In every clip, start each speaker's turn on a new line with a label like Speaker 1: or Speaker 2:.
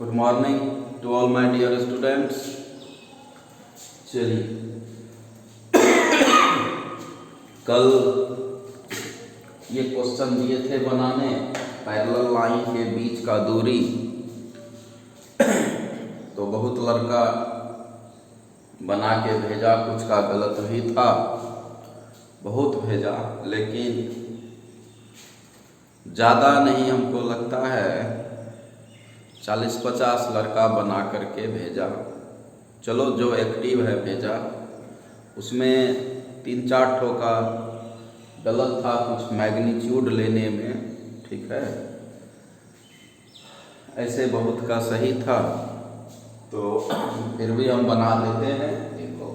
Speaker 1: Good morning to all my dear students. चलिए, कल ये क्वेश्चन दिए थे बनाने, पैरेलल लाइन के बीच का दूरी। तो बहुत लड़का बना के भेजा, कुछ का गलत भी था, बहुत भेजा, लेकिन ज़्यादा नहीं, हमको लगता है 40-50 लड़का बना करके भेजा। चलो, जो एक्टिव है भेजा, उसमें 3-4 ठो का गलत था, कुछ मैग्नीट्यूड लेने में, ठीक है, ऐसे बहुत का सही था। तो फिर भी हम बना लेते हैं। देखो,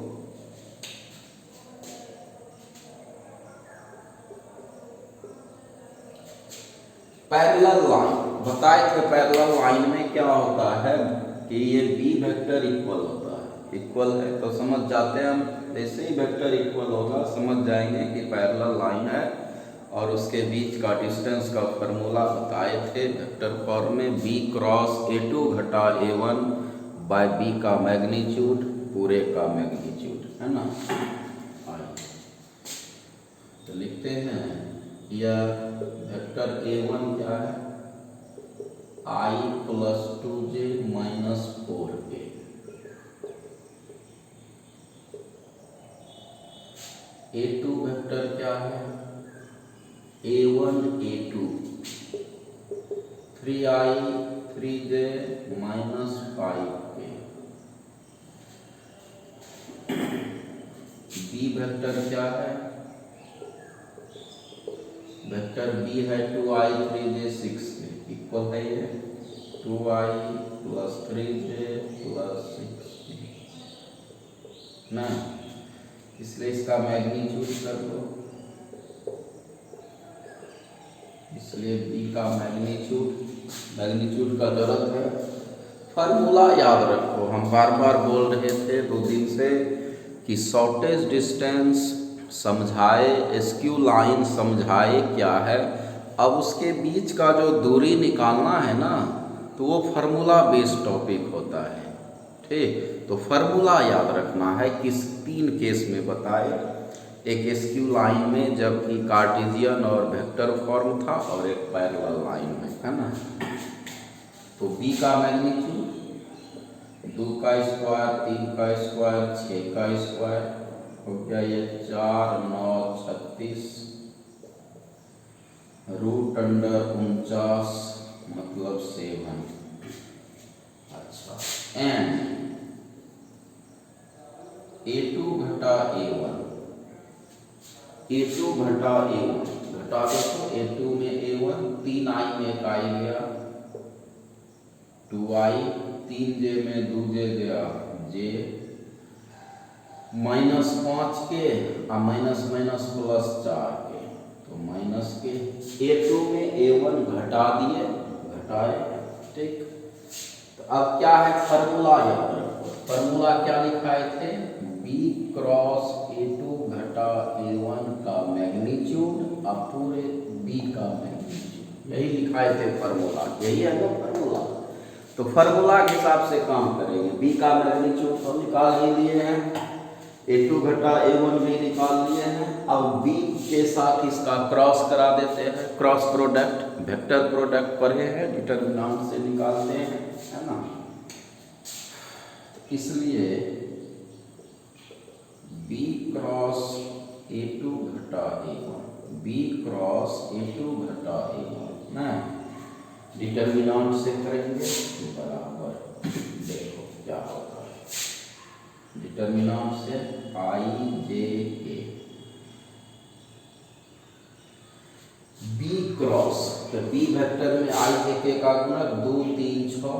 Speaker 1: पैरेलल लाइन बताए थे। पैरेलल लाइन में क्या होता है कि ये बी वेक्टर इक्वल होता है, इक्वल है तो समझ जाते हैं हम। जैसे ही वेक्टर इक्वल होगा समझ जाएंगे कि पैरेलल लाइन है। और उसके बीच का डिस्टेंस का फार्मूला बताए थे वेक्टर फॉर्म में, बी क्रॉस A2 घटा A1 बाय बी का मैग्नीट्यूड पूरे का मैग्नीट्यूड, है ना। तो लिखते हैं, यह वेक्टर A1 क्या है, I + 2j - 4k। A2 vector क्या है, A1 A2 3i 3j - 5k। B vector क्या है, वेक्टर B है 2i 3j 6k, इक्वल है ये 2i + 3j + 6k ना, इसलिए इसका मैग्नीट्यूड कर दो। इसलिए B का मैग्नीट्यूड का जरूरत है। फार्मूला याद रखो, हम बार बार बोल रहे थे 2 दिन से कि शॉर्टेज डिस्टेंस समझाए, एसक्यू लाइन समझाए क्या है, अब उसके बीच का जो दूरी निकालना है ना, तो वो फार्मूला बेस्ड टॉपिक होता है, ठीक। तो फार्मूला याद रखना है। किस 3 केस में बताए, एक एसक्यू लाइन में जबकि कार्टेशियन और वेक्टर फॉर्म था, और एक पैरेलल लाइन में, है ना। तो बी का मैग्नीट्यूड 2 का स्क्वायर, 3 का स्क्वायर, 6 का स्क्वायर हो गया, ये 4 9 36 √49 मतलब 7। अच्छा, एंड A2 घटा A1, A2 घटा A1 घटा दो, तो A2 में A1 3i में 1 आई गया, 2i 3j में 2j गया j, -5k और -+4k, तो माइनस के। A2 में A1 घटा दिए, घटाए, ठीक। तो अब क्या है, फार्मूला याद रखो। फार्मूला क्या लिखाए थे, B क्रॉस A2 घटा A1 का मैग्नीट्यूड और पूरे B का मैग्नीट्यूड, यही लिखाए थे फार्मूला, यही है ना फार्मूला। तो फार्मूला के हिसाब से काम करेंगे। B का मैग्नीट्यूड तो निकाल ही लिए हैं, A2 घटा A1 भी निकाल लिए हैं। अब B के साथ इसका क्रॉस करा देते हैं, क्रॉस प्रोडक्ट, वेक्टर प्रोडक्ट पढ़े हैं, डिटरमिनेंट से निकालते हैं, है ना। इसलिए B क्रॉस A2 घटा A1, B क्रॉस A2 घटा A1 ना, डिटरमिनेंट से करेंगे बराबर, देखो क्या होता है, डिटरमिनेंट से I J K B cross, तो B वेक्टर में I J K का गुणक 2 3 6,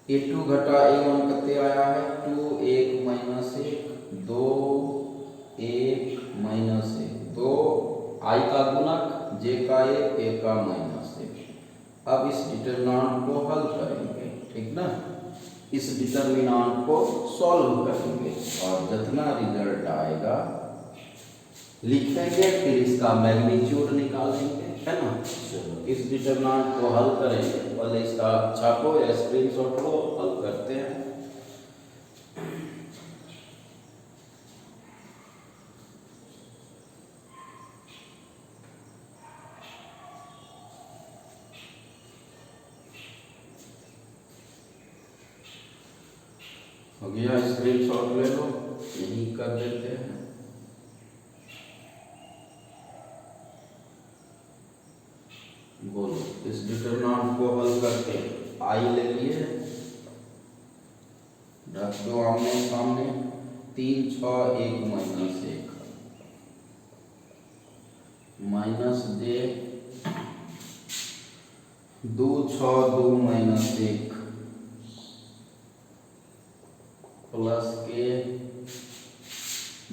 Speaker 1: A2 घटा A1 कितने आया है, 2 1 -1 2 1 -1 2, I का गुणक, J का 1 A का -1। अब इस डिटरमिनेंट को हल करेंगे, ठीक ना, इस डिटरमिनेंट को सॉल्व करेंगे और जितना रिजल्ट आएगा लिखेंगे, फिर इसका मैग्नीट्यूड निकालेंगे, है ना। चलो इस डिटरमिनेंट को हल करेंगे, पहले इसका छापो या स्क्रीनशॉट लो, हल करते हैं। हो गया, स्क्रीनशॉट ले लो, यही कर देते हैं। बोलो, इस डिटरमिनेंट को हल करके आई ले लिए, रख दो आमने सामने, 3 6 1 माइनस 1 माइनस जे 2 6 2 माइनस 1 प्लस के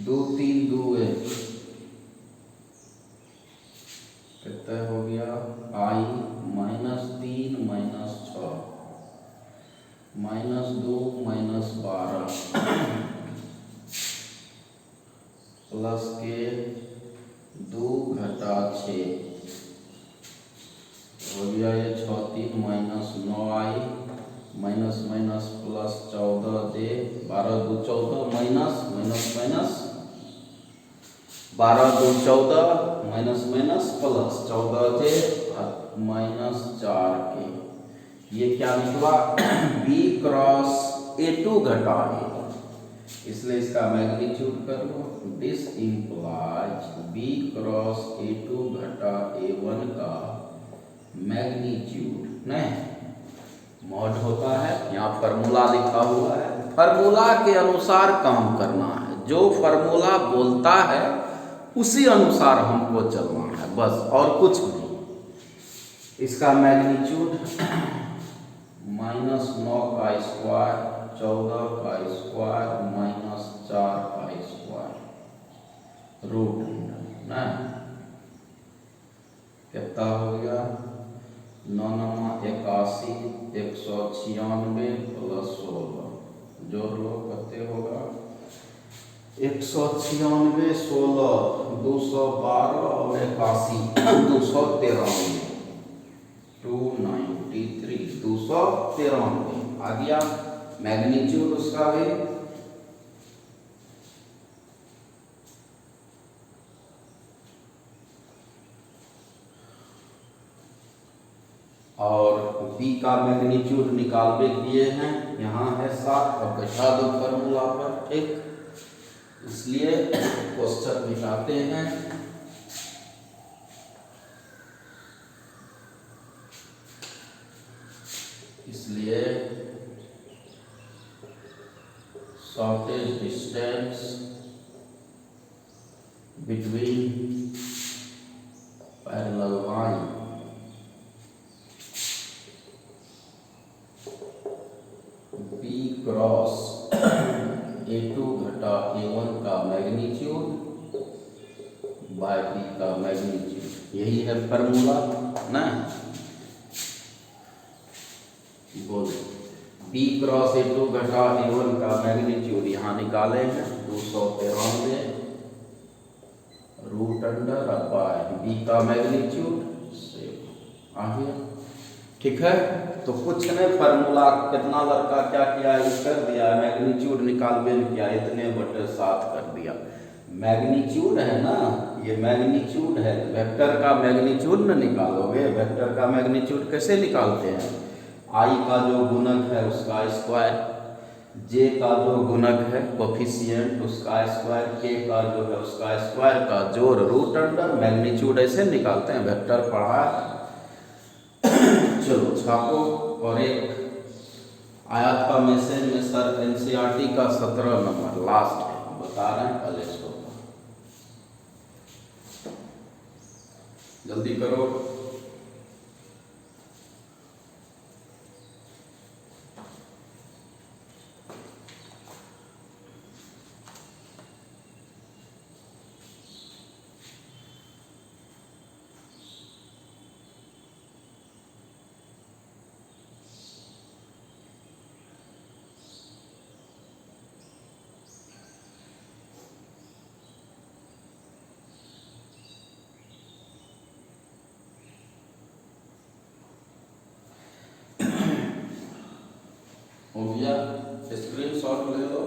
Speaker 1: 2 3 2 1 कितना हो गया, आई -3 -6 -2 -12 प्लस के 2 घटा 6 हो गया, ये 6 3 -9 आई माइनस माइनस प्लस 14 जे 12 2 14 minus minus minus 12 2 14 minus minus plus 14 जे -4 के, ये क्या निकला b क्रॉस a2 घटा a1, इसलिए इसका मैग्नीट्यूड कर लो। This implies b cross a2 घटा a1 का मैग्नीट्यूड, नहीं मॉड होता है, यहाँ फार्मूला लिखा हुआ है, फार्मूला के अनुसार काम करना है, जो फार्मूला बोलता है उसी अनुसार हमको चलना है, बस और कुछ नहीं। इसका मैग्नीट्यूड -9 का स्क्वायर 14 का स्क्वायर -4 का स्क्वायर रूट ना, कितना हो गया, 9 9 81 196 प्लस 16 जोड़ लो, कितने होगा 196 16 212 और 81 293 293 293 आ गया मैग्नीट्यूड उसका भी। और b का मैग्नीट्यूड निकालने किए हैं, यहाँ है 7 और बैठा दो फॉर्मूला पर, ठीक। इसलिए क्वेश्चन मिटाते हैं, इसलिए shortage distance between parallel line b cross a2 घटा a1 का मैग्नीट्यूड बाय b का मैग्नीट्यूड, यही है फॉर्मूला ना। बोलो, b क्रॉस a2 घटा a1 का मैग्नीट्यूड यहाँ निकाले हैं 293 रूट अंडर बाय b का मैग्नीट्यूड से आ गया, ठीक है। तो कुछ नहीं, फार्मूला कितना लड़का क्या किया है कर दिया, मैग्नीट्यूड निकालने किया, इतने बटे 7 कर दिया। मैग्नीट्यूड है ना, ये मैग्नीट्यूड है, वेक्टर का मैग्नीट्यूड न निकालोगे, वेक्टर का मैग्नीट्यूड कैसे निकालते हैं, आई का जो गुणक है उसका स्क्वायर, जे का जो गुणक है कोफिशिएंट उसका स्क्वायर, के का जो है उसका स्क्वायर का जोड़ रूट अंडर मैग्नीट्यूड, ऐसे निकालते हैं, वेक्टर पढ़ा। चलो छापो। और एक आया था मैसेज में, सर एनसीईआरटी का 17 नंबर लास्ट है, बता रहे हैं, पहले इसको जल्दी करो। हो गया, स्क्रीनशॉट ले लो।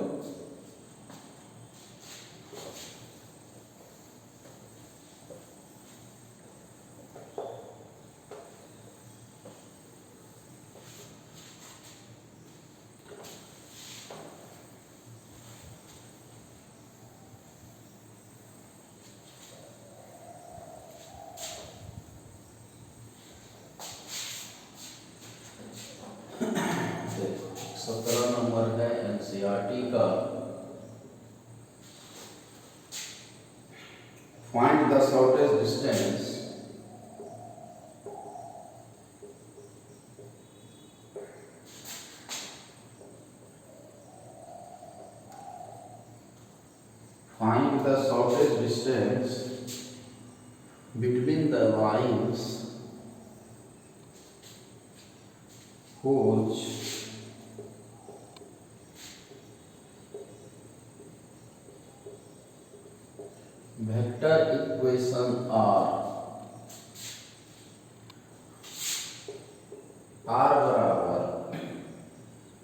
Speaker 1: देखो 17 नंबर है एनसीईआरटी का। Find the shortest distance between the lines whose vector equation are बराबर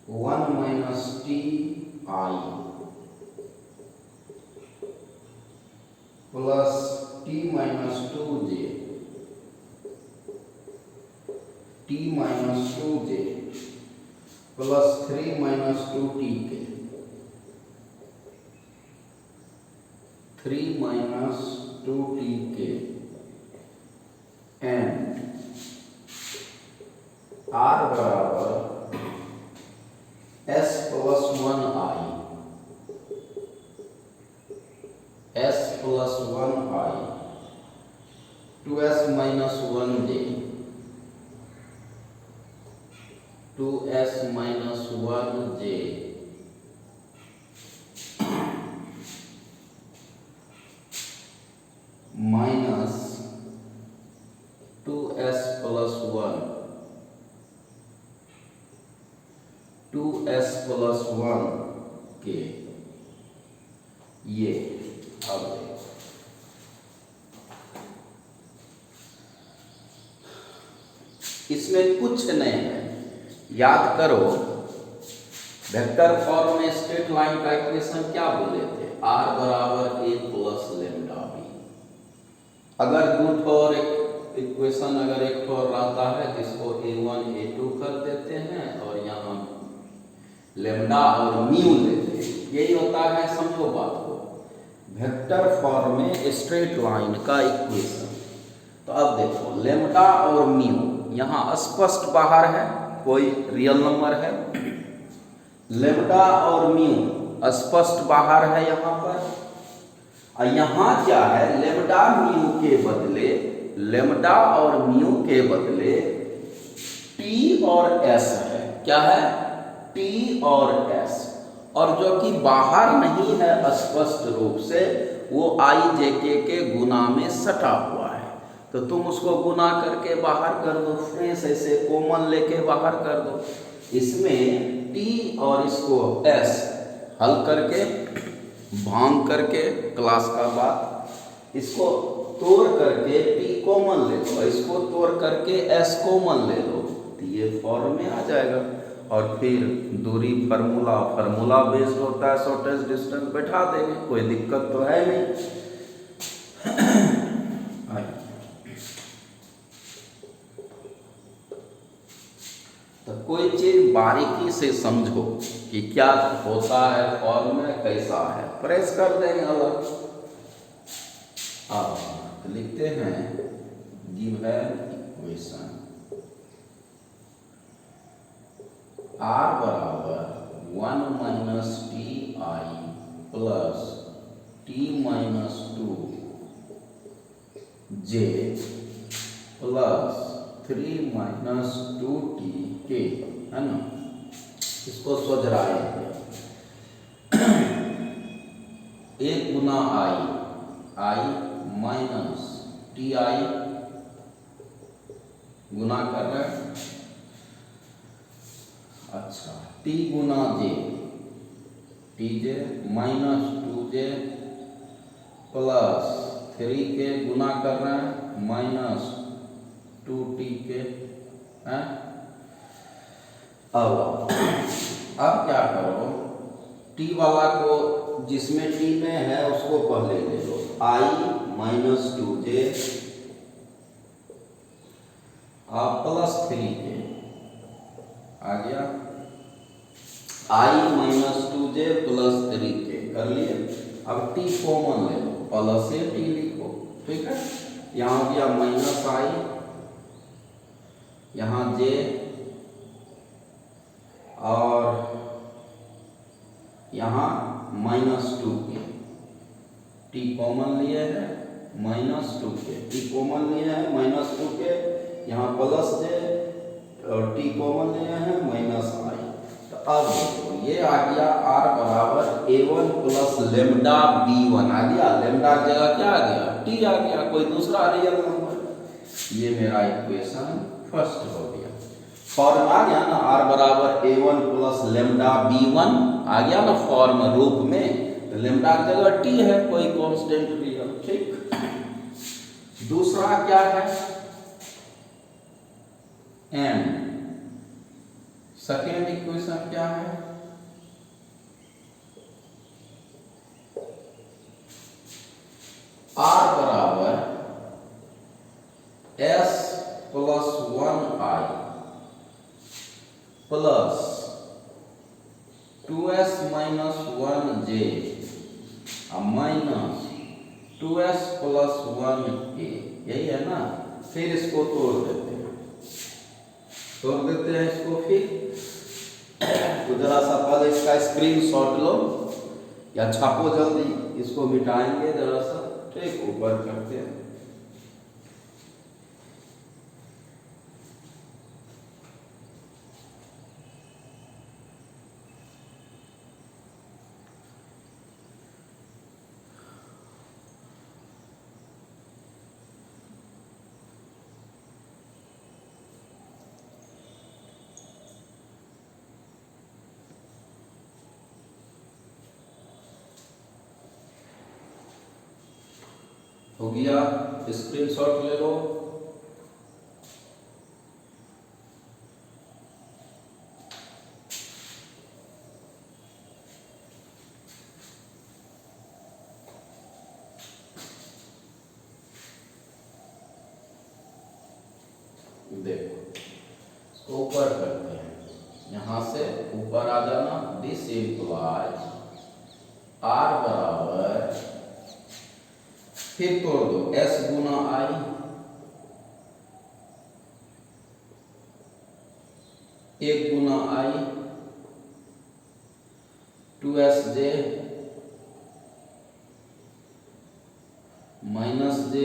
Speaker 1: 1 minus t I plus t minus 2j plus 3 minus 2tk 3 minus 2tk and r बराबर s plus 1i s plus 1i 2s minus 1j 2s minus 1j minus 2s plus 1 2s plus 1 के ये अब इसमें कुछ नहीं है, याद करो वेक्टर फॉर्म में स्ट्रेट लाइन का इक्वेशन क्या बोले थे, r बराबर a प्लस लेमडा बी। अगर दो ठोर इक्वेशन अगर एक ठोर रहता है जिसको a1 a2 कर देते हैं और यहाँ लेमडा और म्यू लेते हैं, यही होता है। समझो बात को, वेक्टर फॉर्म में स्ट्रेट लाइन का इक्वेशन। तो अब देखो लेमडा और म्यू यहाँ स्पष्ट बाहर है, कोई रियल नंबर है। लेमडा और म्यू स्पष्ट बाहर है यहाँ पर, और यहाँ क्या है, लेमडा म्यू के बदले लेमडा और म्यू के बदले टी और एस है। क्या है, टी और एस, और जो कि बाहर नहीं है स्पष्ट रूप से, वो आई जे के गुना में सटा हुआ है। तो तुम उसको गुना करके बाहर कर दो, फ्रेश ऐसे कॉमन लेके बाहर कर दो। इसमें टी और इसको एस हल करके भांग करके क्लास का बात, इसको तोड़ करके टी कॉमन ले लो, इसको तोड़ करके एस कॉमन ले लो, तो ये फॉर्म में आ जाएगा। और फिर दूरी फार्मूला बेस्ड होता है, शॉर्टेस्ट डिस्टेंस बैठा देंगे, कोई दिक्कत तो है नहीं। तो कोई चीज बारीकी से समझो कि क्या होता है फॉर्म में, कैसा है, प्रेस कर देंगे अलग। अब लिखते हैं गिवन इक्वेशन r बराबर 1 minus T I plus T minus 2 J plus 3 minus 2 T के, है ना। इसको सोच रहा है एक गुना आई माइनस टी आई गुना कर रहे हैं, अच्छा टी गुना जे टी जे माइनस 2j प्लस 3 के गुना कर रहे हैं माइनस 2t के हैं। अब अब क्या करो, टी वाला को जिसमें टी में है उसको पहले ले लो, i minus 2j plus 3k आ गया, आई माइनस 2j प्लस 3k कर लिए। अब टी कॉमन ले लो, प्लस से टी लिखो, ठीक है। यहाँ हो गया माइनस आई, यहाँ j और यहाँ माइनस 2k, टी कॉमन लिए है माइनस 2k, टी कॉमन लिए है माइनस 2k, यहाँ प्लस j और टी कॉमन लिए हैं माइनस आई। तो अब देखो ये आ गया r बराबर a1 प्लस लेमडा b1 आ गया, लेमडा की जगह क्या आ गया, टी आ गया, कोई दूसरा रियल नंबर। ये मेरा इक्वेशन फर्स्ट हो गया। फॉर्म आ गया ना, r बराबर a1 प्लस लेमडा b1 आ गया ना फॉर्म रूप में, तो लेमडा की जगह टी है, कोई कांस्टेंट रियल, ठीक। दूसरा क्या है, एंड सेकेंड इक्वेशन क्या है, r बराबर s plus 1i plus 2s minus 1j minus 2s plus 1k, यही है ना। फिर इसको तोड़ देते हैं, इसको। फिर तो जरा सा पहले इसका स्क्रीनशॉट लो या छापो जल्दी, इसको मिटाएंगे जरा सा, ठीक। ऊपर करते हैं, हो गया, स्क्रीनशॉट ले लो। देखो इसको ऊपर करते हैं, यहां से ऊपर आ जाना। दिस इम्प्लाइज r बराबर, फिर तोड़ दो, s गुना i, एक गुना i, 2sj माइनस j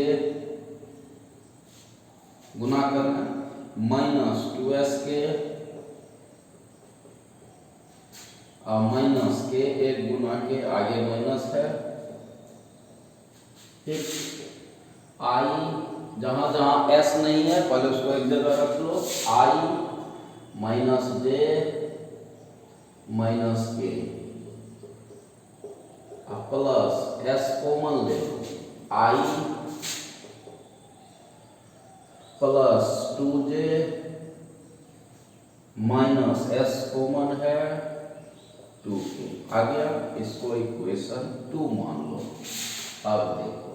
Speaker 1: गुना करना, माइनस 2sk और माइनस के, एक गुना के आगे माइनस है, ठीक। आई जहां जहां एस नहीं है पहले उसको एक जगह रख लो, i minus j minus k plus s common ले लो, i plus 2j minus s common है 2k आ गया। इसको इक्वेशन 2 मान लो। अब देखो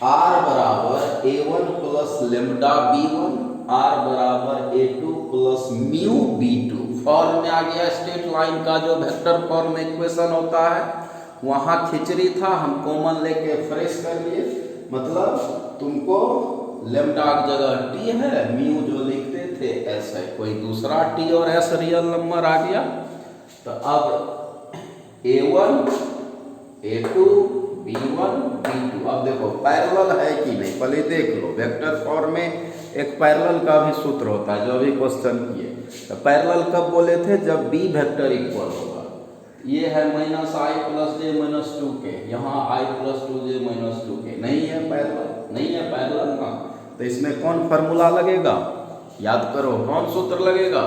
Speaker 1: r बराबर a1 plus lambda b1, r बराबर a2 plus mu b2। Form में आ गया, स्ट्रेट लाइन का जो वेक्टर फॉर्म में इक्वेशन होता है वहां खिचड़ी था, हम कॉमन लेके फ्रेश कर लिए। मतलब तुमको लेमडा की जगह टी है, म्यू जो लिखते थे एस है, कोई दूसरा टी और एस रियल नंबर आ गया। तो अब a1 a2 b1 b2, अब देखो पैरेलल है कि नहीं, पहले देख लो। वेक्टर फॉर्म में एक पैरेलल का भी सूत्र होता है, जो अभी क्वेश्चन किए। तो पैरेलल कब बोले थे, जब b वेक्टर इक्वल होगा। ये है माइनस आई प्लस जे माइनस 2k, यहाँ आई प्लस 2j माइनस 2k, नहीं है पैरेलल, नहीं है पैरेलल ना। तो इसमें कौन फार्मूला लगेगा, याद करो, कौन सूत्र लगेगा,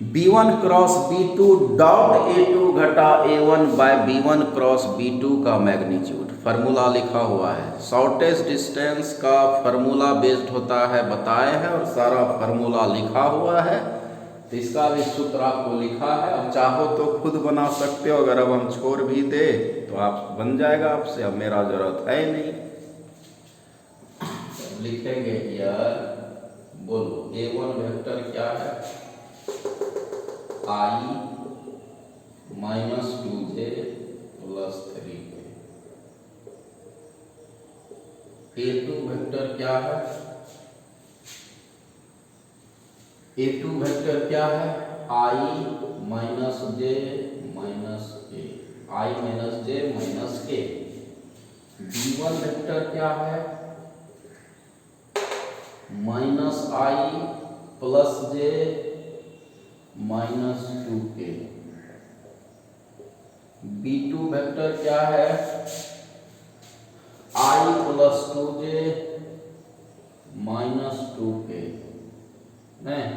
Speaker 1: b1 cross b2 dot a2 घटा a1 bye b1 cross b2 का मैग्नीट्यूड। फार्मूला लिखा हुआ है, शॉर्टेस्ट डिस्टेंस का फार्मूला बेस्ड होता है, बताए हैं, और सारा फार्मूला लिखा हुआ है। तो इसका भी सूत्र आपको लिखा है। अब चाहो तो खुद बना सकते हो, अगर अब हम छोड़ भी दे तो आप बन जाएगा आपसे, अब मेरा जरूरत है नहीं। लिखेंगे यार, बोलो A1 वेक्टर क्या है, I - 2j + 3k। A2 vector क्या है, A2 वेक्टर क्या है, I - j - k, I - j - k। B1 vector क्या है, -i + j - 2k। B2 vector क्या है, I + 2j - 2k। नहीं,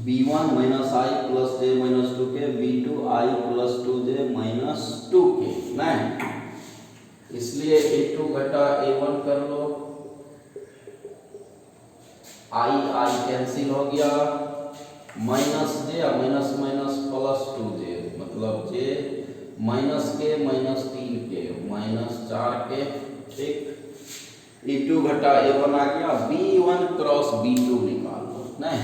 Speaker 1: B1 - i + j - 2k, B2 I + 2j - 2k। नहीं, इसलिए A2 घटा A1 कर लो, I कैंसिल हो गया, -j माइनस माइनस +2j, मतलब j -k -3k -4k। ठीक, A2 घटा A1 आ गया। B1 क्रॉस B2 निकाल लो। नहीं,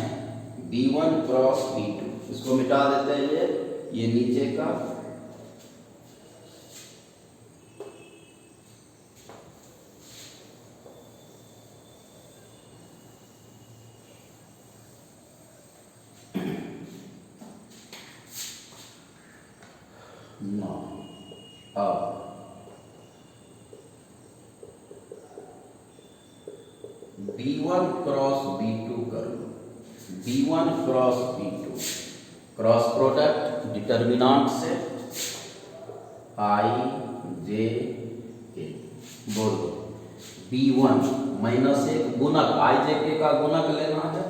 Speaker 1: B1 क्रॉस B2, इसको मिटा देते हैं, ये नीचे का ना। अब B1 क्रॉस B2 कर लो, B1 cross B2, cross product determinant से I j k। बोलो B1 -1 गुणक, I j k का गुणक लेना है,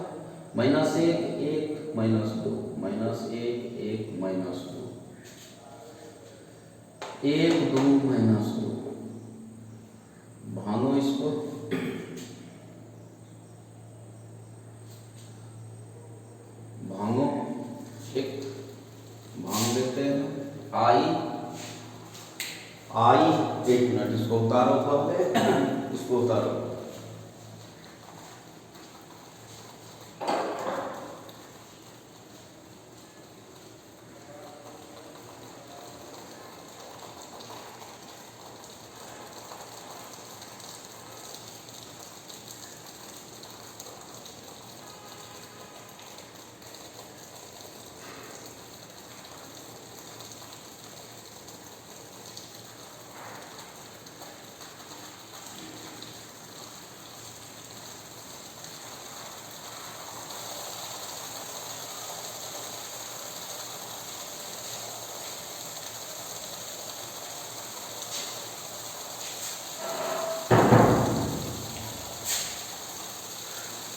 Speaker 1: -1 1 -2, -1 1 -2, 1 2 -2, भागो इसको, भागो। ठीक, भाग देते हैं। I 1 मिनट, इसको उतारो, पहले इसको उतारो।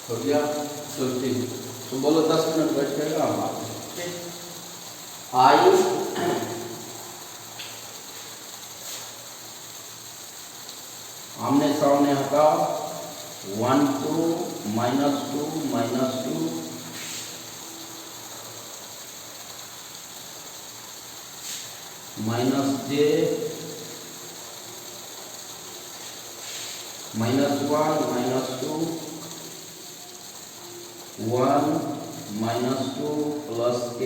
Speaker 1: हो गया, तो ठीक, तो बोलो 10 मिनट बैठ जाएगा हमारा। आई आमने सामने हटा, 1 2 -2 -2 -j -1 -2 1 -2 प्लस k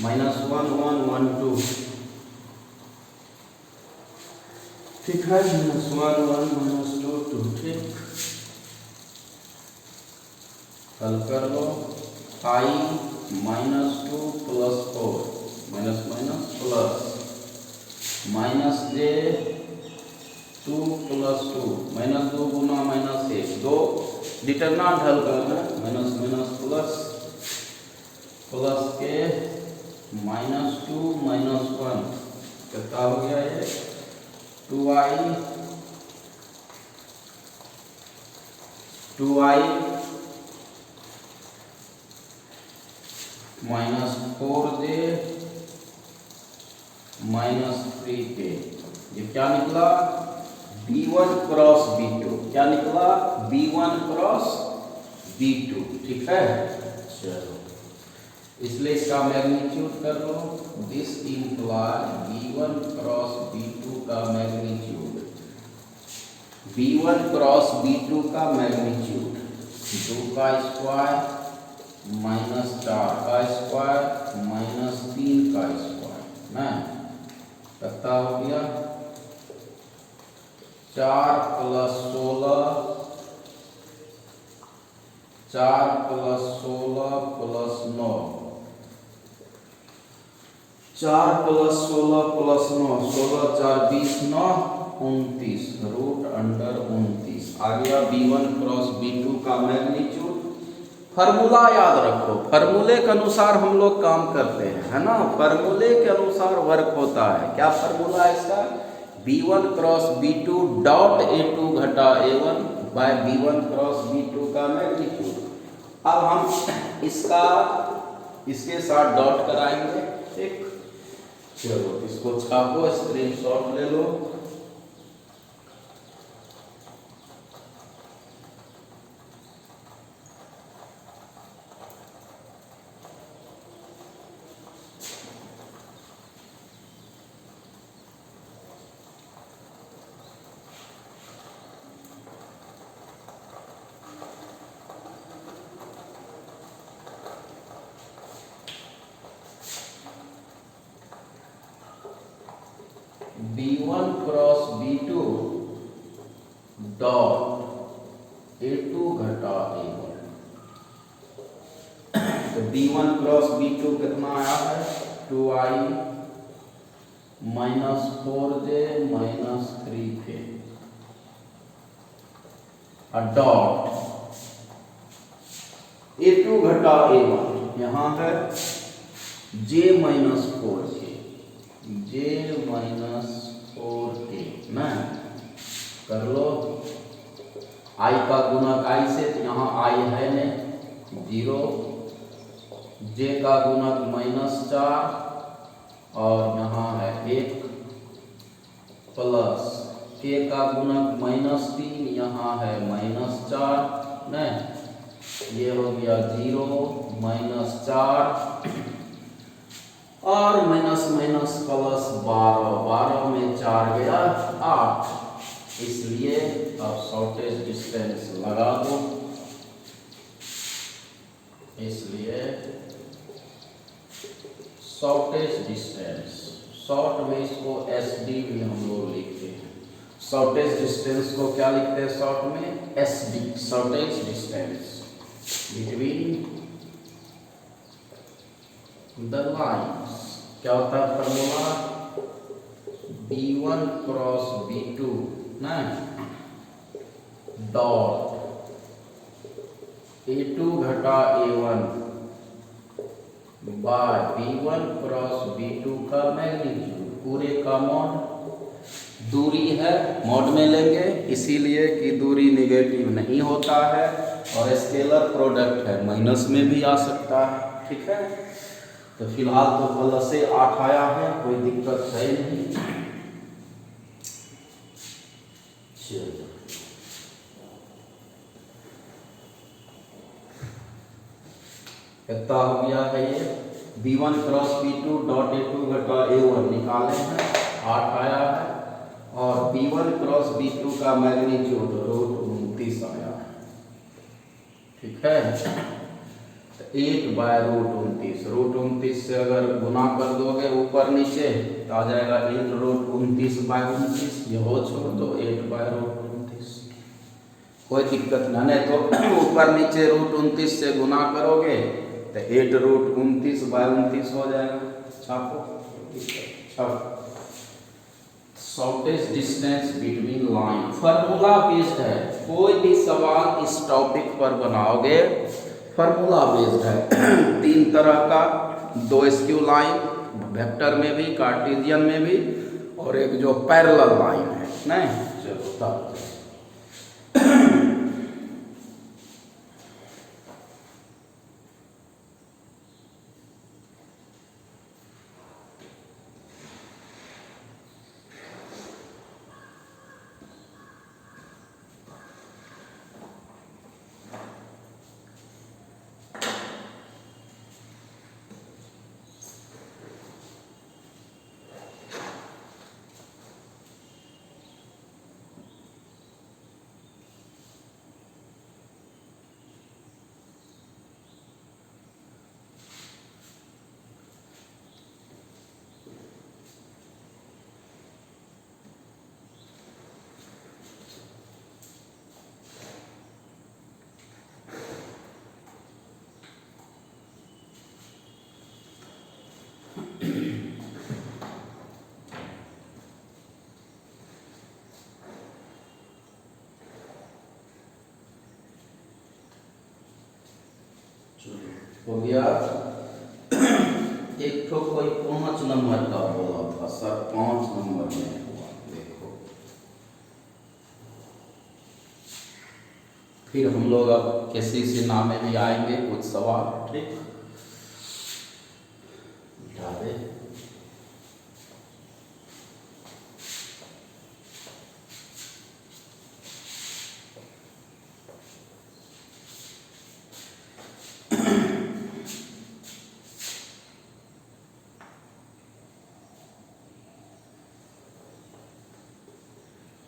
Speaker 1: -1 1 1 2। ठीक है, -1 1 -2 2। ठीक, हल कर लो। I -2 + 4 minus minus plus -j 2 + 2 -2 Guna -1 2 determinant हल करना है, माइनस माइनस प्लस प्लस के -2 -1 कितना हो गया ये 2i -4j -3k। ये क्या निकला, B1 क्रॉस B2। क्या निकला, B1 क्रॉस B2, ठीक है। चलो इसलिए इसका मैग्नीट्यूड कर लो। This imply B1 cross B2 का मैग्नीट्यूड, B1 क्रॉस B2 का मैग्नीट्यूड 2 का स्क्वायर माइनस 4 का स्क्वायर माइनस 3 का स्क्वायर ना, कितना हो गया 4 plus 16, 4 plus 16 plus 9, 4 plus 16 plus 9, 16 4 20, 9 29, root under 29 आ गया B1 क्रॉस B2 का मैग्नीट्यूड। फार्मूला याद रखो, फार्मूले के अनुसार हम लोग काम करते हैं, है ना, फार्मूले के अनुसार वर्क होता है। क्या फार्मूला है इसका, B1 cross B2 dot A2 घटा A1 bye B1 cross B2 का मैग्नीट्यूड। अब हम इसका इसके साथ डॉट कराएंगे, ठीक। चलो इसको छापो, स्क्रीनशॉट ले लो। B1 cross B2 dot A2 घटा A1। तो B1 क्रॉस B2 कितना आया है 2i minus 4j minus 3k dot A2 घटा A1, यहाँ है j minus 4k, j minus 4k ना, कर लो। i का गुणक i से, यहाँ i है नहीं 0, j का गुणक -4 और यहाँ है 1 प्लस k का गुणक -3, यहाँ है -4 ना, ये हो गया 0 -4 और माइनस माइनस प्लस 12, 12 में 4 गया 8, इसलिए अब शॉर्टेज डिस्टेंस लगा दो। इसलिए शॉर्टेज डिस्टेंस, शॉर्ट में इसको SD भी हम लोग लिखते हैं। शॉर्टेज डिस्टेंस को क्या लिखते हैं शॉर्ट में, SD, shortage distance between the lines. क्या होता है फॉर्मूला, B1 क्रॉस B2 ना डॉट A2 घटा A1 bye B1 cross B2 का मैग्नीट्यूड, पूरे का मॉड, दूरी है मॉड में लेंगे इसीलिए कि दूरी निगेटिव नहीं होता है, और स्केलर प्रोडक्ट है माइनस में भी आ सकता है, ठीक है। तो फिलहाल तो प्लस से 8 आया है, कोई दिक्कत है नहीं। चलो कितना हो गया है ये, B1 cross B2 dot A2 घटा A1 निकाले हैं 8 आया है, और B1 क्रॉस B2 का मैग्नीट्यूड रूट 29 आया है, ठीक है। 8 बाय रूट 29, रूट 29 से अगर गुना कर दोगे ऊपर नीचे तो आ जाएगा 8 रूट 29 बाय 29, ये हो छोड़ दो 8 बाय रूट 29, कोई दिक्कत नहीं तो ऊपर नीचे रूट 29 से गुना करोगे तो 8 रूट 29 बाय 29 हो जाएगा। छापो, छापो। Shortest distance between line formula based है, कोई भी सवाल इस टॉपिक पर बनाओगे फार्मूला बेस्ड है। 3 तरह का, 2 स्क्यू लाइन वेक्टर में भी, कार्टेशियन में भी, और एक जो पैरेलल लाइन है नहीं। चलो तब हो गया। एक तो कोई 5 नंबर का बोला था सर, 5 नंबर में हुआ, देखो। फिर हम लोग अब किसी से नामे में आएंगे कुछ सवाल, ठीक। उठा दे।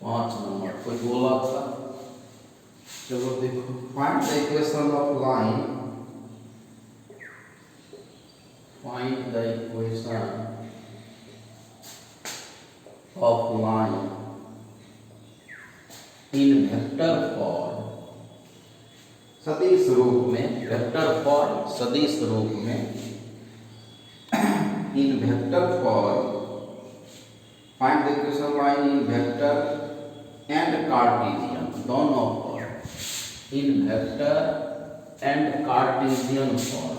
Speaker 1: पाँच नंबर कोई बोला था, चलो देखो। Find the equation of line, find the equation of line in vector form, सदिश रूप में, वेक्टर फॉर्म सदिश रूप में, in vector form, find the equation of line in vector and Cartesian, दोनों form, in vector and Cartesian form.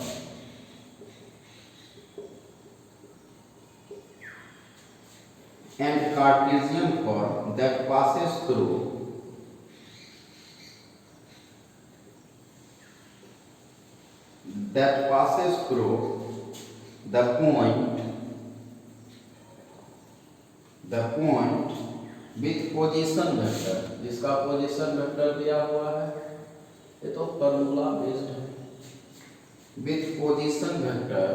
Speaker 1: And Cartesian form that passes through the point with position vector, जिसका position vector दिया हुआ है, ये तो formula based है, with position vector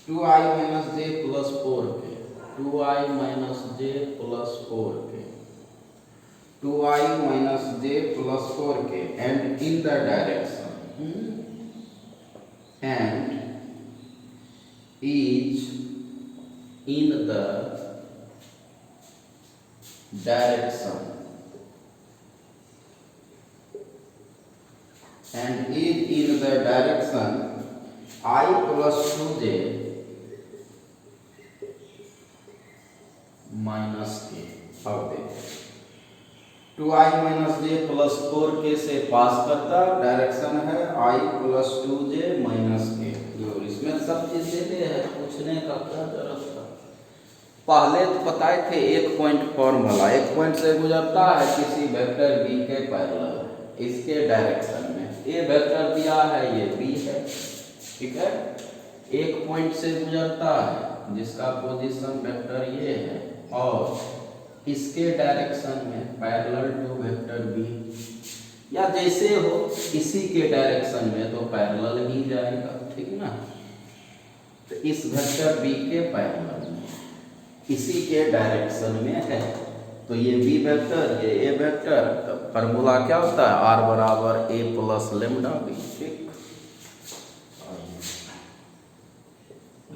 Speaker 1: 2i minus j plus 4k, 2i minus j plus 4k, 2i minus j plus 4k, and in the direction, and is in the direction, and is in the direction I plus 2j minus के। अब देखो 2i minus j plus 4k से पास करता, direction है i plus 2j minus के। जो इसमें सब चीज देते हैं, पूछने का क्या जरूरत था। पहले तो बताए थे एक पॉइंट फॉर्मूला, एक पॉइंट से गुजरता है किसी वेक्टर b के पैरेलल, इसके डायरेक्शन में ये वेक्टर दिया है, ये b है, ठीक है। एक पॉइंट से गुजरता है जिसका पोजीशन वेक्टर ये है, और इसके डायरेक्शन में पैरेलल टू वेक्टर बी, या जैसे हो इसी के डायरेक्शन में तो पैरेलल ही जाएगा, ठीक ना। तो इस वेक्टर बी के पैरेलल में इसी के डायरेक्शन में है, तो ये बी वेक्टर, ये ए वेक्टर, तो फार्मूला क्या होता है, आर बराबर ए प्लस लेमडा बी, ठीक।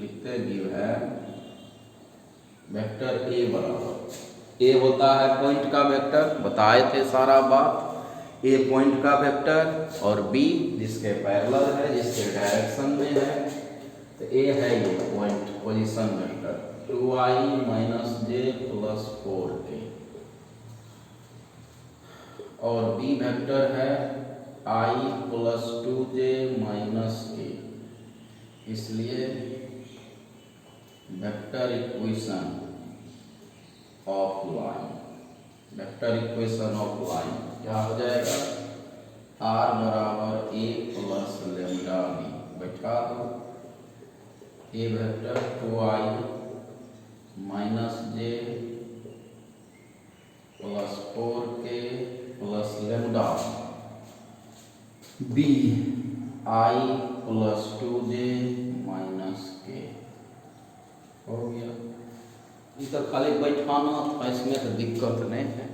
Speaker 1: लिखते भी है वेक्टर ए बराबर, ए होता है पॉइंट का वेक्टर, बताए थे सारा बात, ए पॉइंट का वेक्टर, और बी जिसके पैरेलल है, जिसके डायरेक्शन में है, तो ए है ये point position vector 2i minus j plus 4k, और बी वेक्टर है i plus 2j minus k. इसलिए vector equation of line, vector equation of line क्या हो जाएगा, आर बराबर ए प्लस लेमडा बी, बैठा दो, a vector 2i minus j plus 4k plus lambda, b i plus 2j minus k. हो गया, ये तो खाली बैठाना था, इसमें तो दिक्कत नहीं है।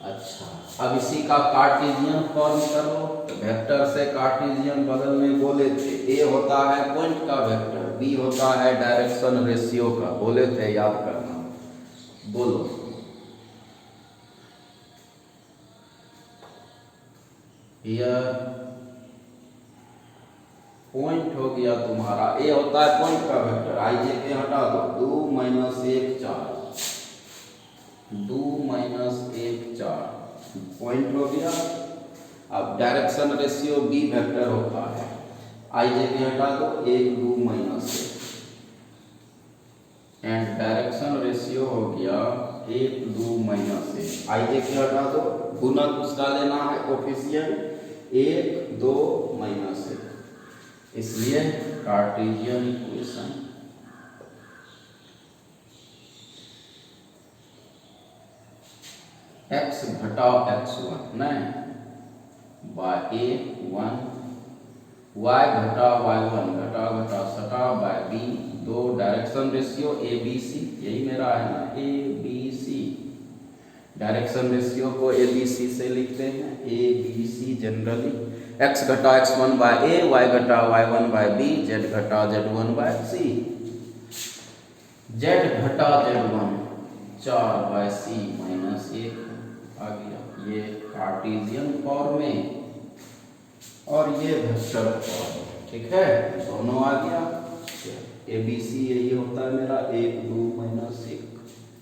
Speaker 1: अच्छा, अब इसी का कार्टेशियन फॉर्म करो, तो वेक्टर से कार्टेशियन बगल में बोले थे, ए होता है पॉइंट का वेक्टर, बी होता है डायरेक्शन रेशियो का, बोले थे, याद करना। बोलो, यह पॉइंट हो गया तुम्हारा, ए होता है पॉइंट का वेक्टर, आई जे के हटा दो, 2 - 1 4, 2 - 1 4, पॉइंट हो गया। अब डायरेक्शन रेशियो बी वेक्टर होता है, आई जे के हटा दो, 1 2 माइनस 1, एंड डायरेक्शन रेशियो हो गया 1 2 माइनस 1, आई जे के हटा दो, गुणक उसका लेना है कोफिशिएंट 1 2 माइनस 1, इसलिए कार्टेशियन इक्वेशन x घटाओ x1 नहीं बाय a 1, y घटाओ y1 घटाओ घटाओ सटा by b 2, direction ratio a b c, यही मेरा है ना a b c, direction ratio को a b c से लिखते हैं, a b c generally, x घटाओ x1 बाय a, y घटाओ y1 बाय b, z घटाओ z1 बाय c, z घटाओ z1 4 बाय c माइनस 1 आ गया, ये कार्टेशियन फॉर्म में और ये वेक्टर फॉर्म, ठीक है, दोनों आ गया। ए बी सी यही होता है मेरा 1 2 minus 1,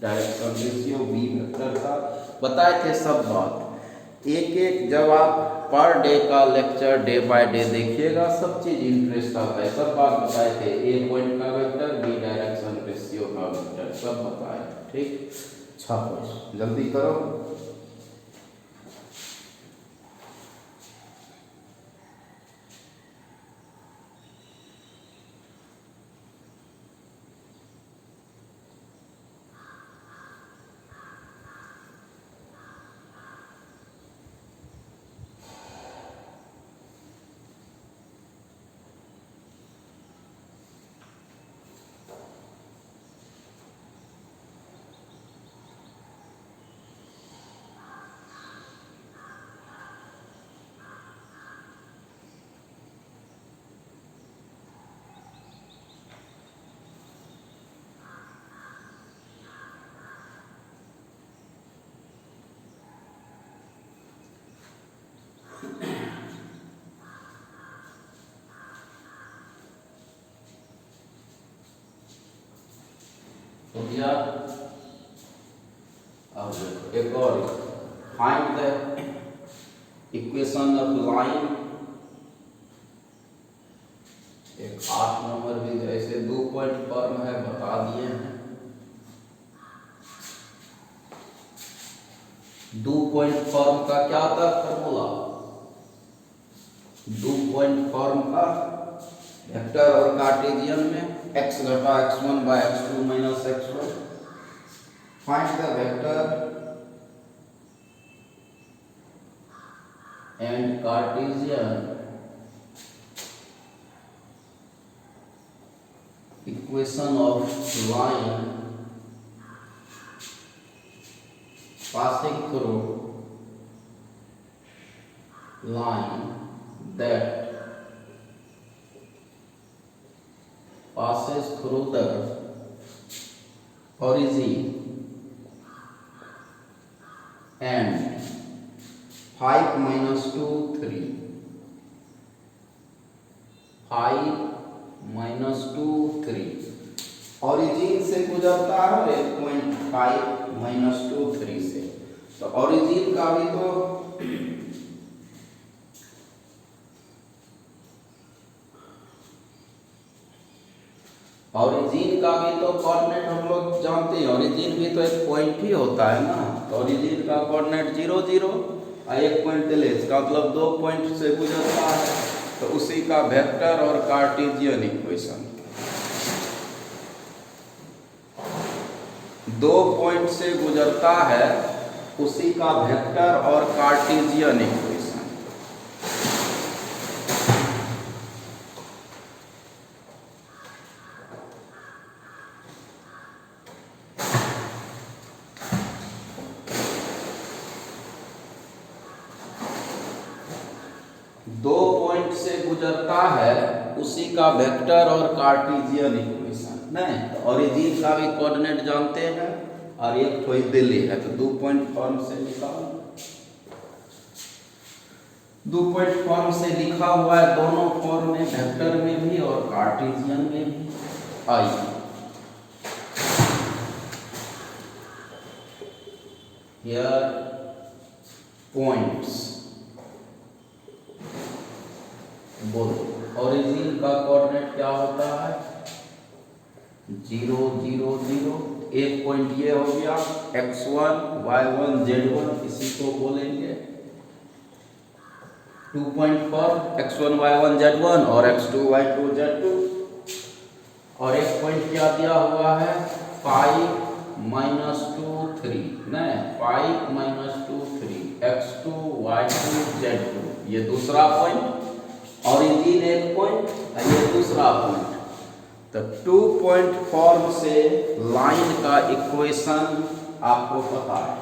Speaker 1: direction ratio B vector का बताए थे सब बात। एक एक जब आप पर डे का लेक्चर डे बाय डे देखिएगा सब चीज इंटरेस्ट आता है, सब बात बताए थे, ए पॉइंट का वेक्टर, बी डायरेक्शन रेशियो का वेक्टर, सब बताए, ठीक। छापो जल्दी करो। हो गया। अब देखो एक और, find the equation of line, एक 8 नंबर भी ऐसे 2 पॉइंट फॉर्म है बता दिए हैं। 2 पॉइंट फॉर्म का क्या था फॉर्मूला, 2 पॉइंट फॉर्म का वेक्टर और कार्टेशियन में x घटा x1 by x2 minus x1, find the vector and Cartesian equation of line passing through line that passes through the origin and 5 minus 2 3, 5 minus 2 3, origin से गुजरता है 1.5 minus 2 3 से, तो origin का भी तो कोऑर्डिनेट हम लोग जानते हैं, ओरिजिन भी तो एक पॉइंट ही होता है ना, तो ओरिजिन का कोऑर्डिनेट 0 0 और 1 पॉइंट ले, इसका मतलब 2 पॉइंट से गुजरता है, तो उसी का वेक्टर और कार्टेशियन इक्वेशन, 2 पॉइंट से गुजरता है उसी का वेक्टर और कार्टेशियन इक्वेशन। दो पॉइंट से गुजरता है उसी का वेक्टर और कार्टेशियन इक्वेशन, नहीं तो ओरिजिन का भी कोऑर्डिनेट जानते हैं और एक कोई दिल्ली है, तो 2 पॉइंट फॉर्म से निकालो, 2 पॉइंट फॉर्म से लिखा हुआ है दोनों फॉर्म में, वेक्टर में भी और कार्टेशियन में भी। आइए here पॉइंट्स। बोलो ओरिजिन का कोऑर्डिनेट क्या होता है? 0 0 0। एक पॉइंट ये हो गया x1 y1 z1, इसी को बोलेंगे 2 पॉइंट पर x1 y1 z1 और x2 y2 z2। और एक पॉइंट क्या दिया हुआ है? 5 -2 3, नहीं 5 -2 3 x2 y2 z2, ये दूसरा पॉइंट। ओरिजिन एक पॉइंट, ये दूसरा पॉइंट। तो 2 पॉइंट फॉर्म से लाइन का इक्वेशन आपको पता है,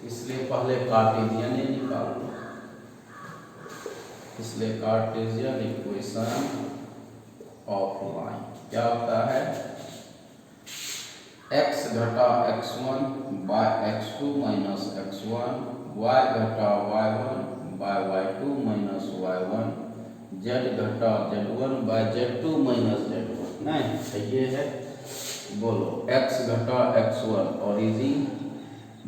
Speaker 1: इसलिए पहले कार्टेशियन ही निकालना। इसलिए कार्टेशियन इक्वेशन ऑफ लाइन क्या होता है? x घटा x1 by x2 minus x1, y घटा y1 bye y2 minus y1, z घटा z1 bye z2 minus z1। नहीं तो ये है, बोलो x घटा x1 ओरिजिन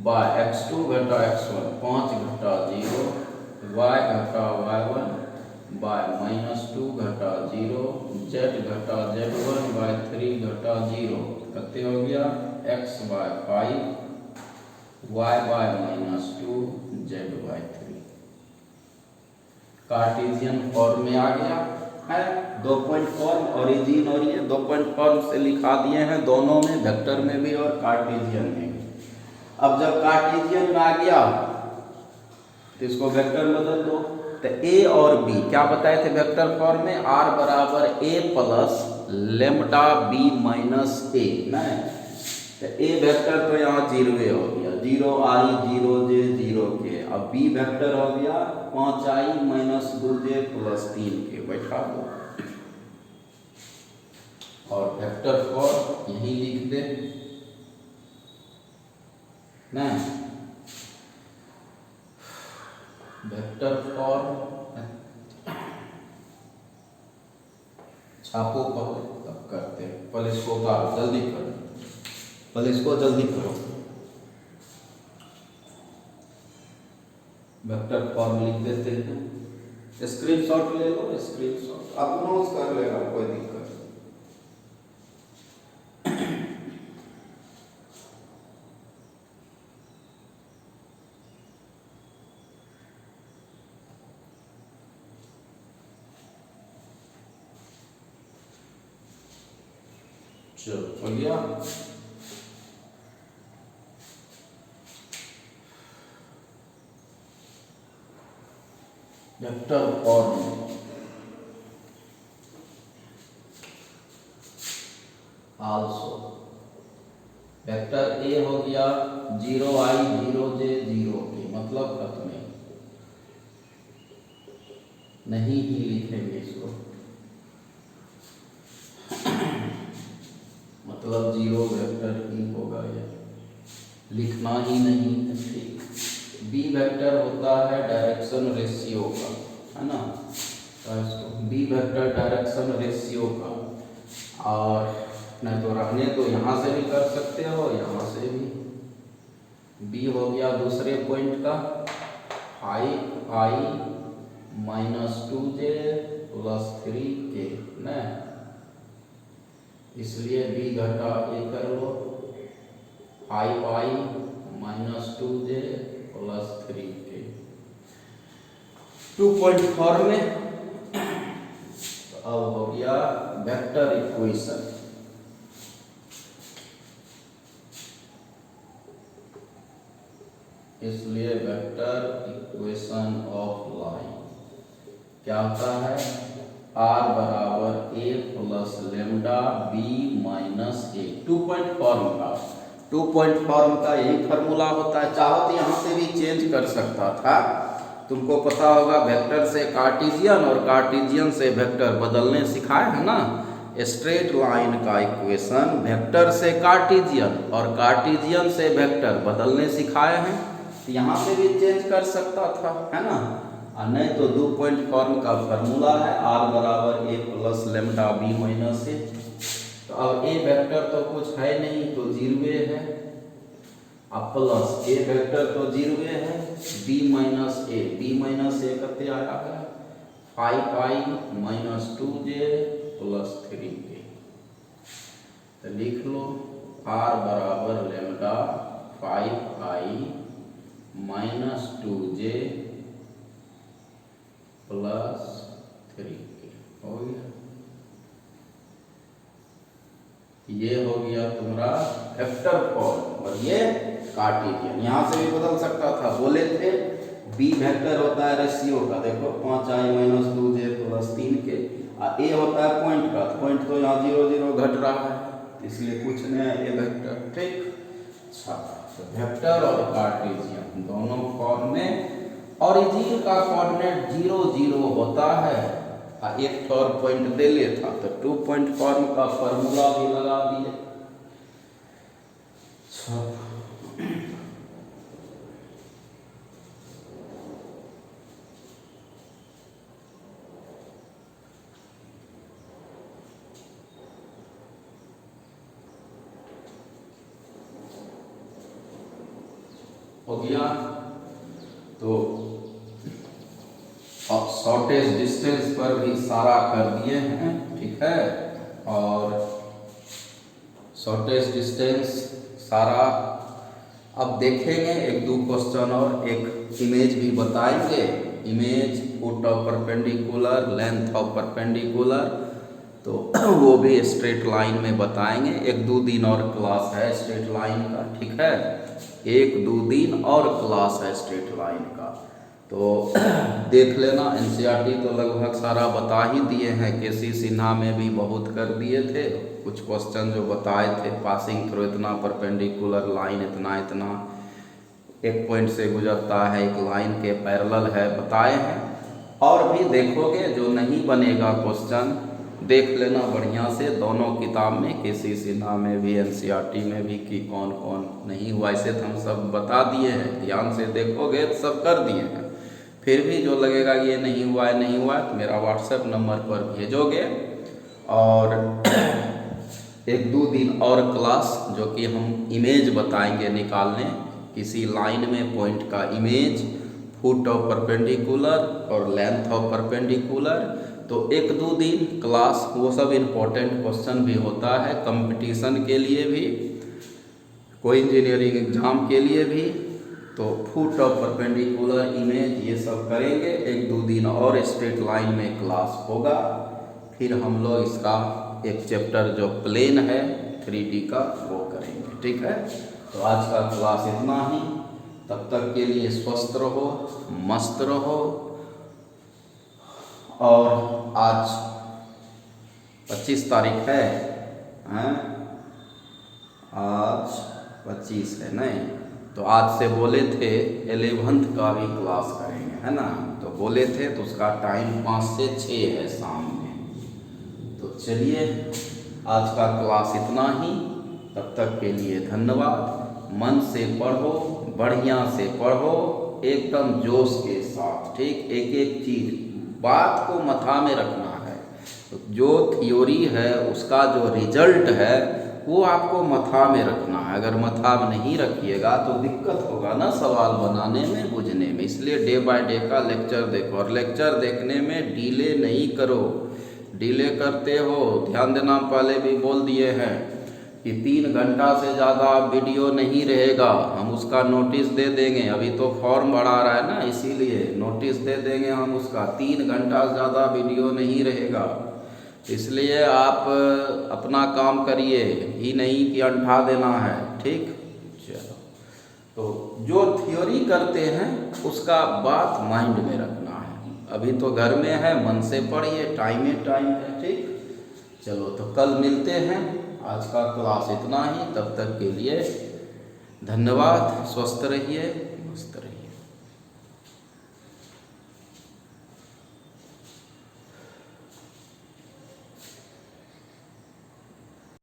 Speaker 1: बाय x2 घटा x1 5 घटा 0, y घटा y1 बाय -2 घटा 0, z घटा z1 बाय 3 घटा 0। कितने हो गया? x by 5, y by -2, z by 3। Cartesian form में आ गया है। 2 पॉइंट फॉर्म ओरिजिन और ये 2 पॉइंट फॉर्म से लिखा दिए हैं, दोनों में, वेक्टर में भी और कार्टेशियन में भी। अब जब कार्टेशियन में आ गया तो इसको वेक्टर बदल दो। तो a और b क्या बताए थे वेक्टर फॉर्म में? r बराबर a plus lambda b minus a। नहीं तो a वेक्टर तो यहाँ 0 हो गया, 0i 0j 0k। अब b वेक्टर हो गया 5i minus 2j plus 3k, बैठा दो। और वेक्टर फॉर्म यही लिख दे ना, वेक्टर फॉर्म छापो पहले, तब करते हैं। पहले इसको उतारो, जल्दी करो, पहले इसको जल्दी करो। वेक्टर फॉर्म लिख देते हैं। स्क्रीनशॉट ले लो, स्क्रीनशॉट आप नोट कर लेगा, कोई दिक्कत। चलो हो गया। Vector form also vector A हो गया 0i 0j 0k, मतलब खत्म नहीं ही लिखेंगे इसको, मतलब 0 वेक्टर ही होगा, ये लिखना ही नहीं है। ठीक। बी वेक्टर होता है डायरेक्शन रेशियो का, है ना, तो इसको बी वेक्टर डायरेक्शन रेशियो का। और नहीं तो रहने तो यहाँ से भी कर सकते हो, यहाँ से भी। बी हो गया दूसरे पॉइंट का 5i minus 2j plus 3k ना, इसलिए बी घटा ए कर लो 5i minus 2j plus 3k। 2 point form में अब हो गया वेक्टर इक्वेशन। इसलिए वेक्टर इक्वेशन ऑफ लाइन क्या होता है? r बराबर a plus lambda b minus a। 2 point form का 2 पॉइंट फॉर्म का यही फार्मूला होता है। चाहो तो यहाँ से भी चेंज कर सकता था, तुमको पता होगा वेक्टर से कार्टेशियन और कार्टेशियन से वेक्टर बदलने सिखाए हैं ना। स्ट्रेट लाइन का इक्वेशन वेक्टर से कार्टेशियन और कार्टेशियन से वेक्टर बदलने सिखाए हैं, तो यहाँ से भी चेंज कर सकता था, है ना। और नहीं तो 2 पॉइंट फॉर्म का फार्मूला है r बराबर a plus lambda b minus a। तो अब a वेक्टर तो कुछ है नहीं, तो 0 है, अब प्लस ए वेक्टर तो 0 है, बी माइनस ए कते आया है 5i minus 2j plus 3k। तो लिख लो r बराबर lambda 5i minus 2j plus 3k हो गया। ये हो गया तुम्हारा वेक्टर फॉर्म और ये कार्टेशियन। यहाँ से भी बदल सकता था, बोले थे बी वेक्टर होता है रेशियो का, देखो 5i minus 2j plus 3k, और ए होता है पॉइंट का, पॉइंट तो यहाँ 0 0 घट रहा है इसलिए कुछ नहीं है ये वेक्टर, ठीक। अच्छा, तो वेक्टर और कार्टेशियन दोनों फॉर्म में ओरिजिन का कोऑर्डिनेट 0 0 होता है, एक और पॉइंट दे लेता तो 2 पॉइंट फॉर्म का फॉर्मूला भी लगा दिए। हो गया। तो अब शॉर्टेज डिस्टेंस पर भी सारा कर दिए हैं, ठीक है। और शॉर्टेज डिस्टेंस सारा अब देखेंगे, एक दो क्वेश्चन और एक इमेज भी बताएंगे। Image foot of perpendicular, length of perpendicular, तो वो भी स्ट्रेट लाइन में बताएंगे। एक दो दिन और क्लास है स्ट्रेट लाइन का, ठीक है। एक दो दिन और क्लास है स्ट्रेट लाइन का, तो देख लेना। एनसीईआरटी तो लगभग सारा बता ही दिए हैं, केसी सिन्हा में भी बहुत कर दिए थे। कुछ क्वेश्चन जो बताए थे, पासिंग थ्रू इतना, परपेंडिकुलर लाइन इतना इतना, एक पॉइंट से गुजरता है, एक लाइन के पैरेलल है, बताए हैं। और भी देखोगे, जो नहीं बनेगा क्वेश्चन देख लेना बढ़िया से, दोनों किताब में, केसी सिन्हा में भी एनसीईआरटी में भी, कि कौन कौन नहीं हुआ। ऐसे तो हम सब बता दिए हैं, ध्यान से देखोगे तो सब कर दिए हैं। फिर भी जो लगेगा ये नहीं हुआ है नहीं हुआ है, तो मेरा व्हाट्सएप नंबर पर भेजोगे। और एक दो दिन और क्लास जो कि हम इमेज बताएंगे निकालने, किसी लाइन में पॉइंट का इमेज, फुट ऑफ परपेंडिकुलर और लेंथ ऑफ परपेंडिकुलर। तो एक दो दिन क्लास, वो सब इम्पोर्टेंट क्वेश्चन भी होता है कंपटीशन के लिए भी, कोई इंजीनियरिंग एग्जाम के लिए भी। तो फुट ऑफ परपेंडिकुलर, इमेज, ये सब करेंगे। एक दो दिन और स्ट्रेट लाइन में क्लास होगा। फिर हम लोग इसका एक चैप्टर जो प्लेन है 3D का, वो करेंगे, ठीक है। तो आज का क्लास इतना ही। तब तक के लिए स्वस्थ रहो, मस्त रहो। और आज 25 तारीख है, हैं? आज 25 है नहीं, तो आज से बोले थे 11th का भी क्लास करेंगे, है ना। तो बोले थे, तो उसका टाइम 5 से 6 है शाम में। तो चलिए, आज का क्लास इतना ही। तब तक के लिए धन्यवाद। मन से पढ़ो, बढ़िया से पढ़ो, एकदम जोश के साथ, ठीक। एक एक चीज, बात को मथा में रखना है। जो थ्योरी है उसका जो रिजल्ट है वो आपको मथा में रखना है। अगर मथा में नहीं रखिएगा तो दिक्कत होगा ना सवाल बनाने में, बुझने में। इसलिए डे बाय डे का लेक्चर देखो, और लेक्चर देखने में डिले नहीं करो। डिले करते हो, ध्यान देना, पहले भी बोल दिए हैं कि 3 घंटा से ज़्यादा वीडियो नहीं रहेगा। हम उसका नोटिस दे देंगे, अभी तो फॉर्म बढ़ा रहा है ना, इसीलिए नोटिस दे देंगे हम उसका। 3 घंटा से ज़्यादा वीडियो नहीं रहेगा, इसलिए आप अपना काम करिए, ही नहीं कि अंठा देना है, ठीक। चलो, तो जो थ्योरी करते हैं उसका बात माइंड में रखना है। अभी तो घर में है, मन से पढ़िए, टाइम है, ठीक। चलो, तो कल मिलते हैं। आज का क्लास इतना ही। तब तक के लिए धन्यवाद। स्वस्थ रहिए, मस्त रहिए।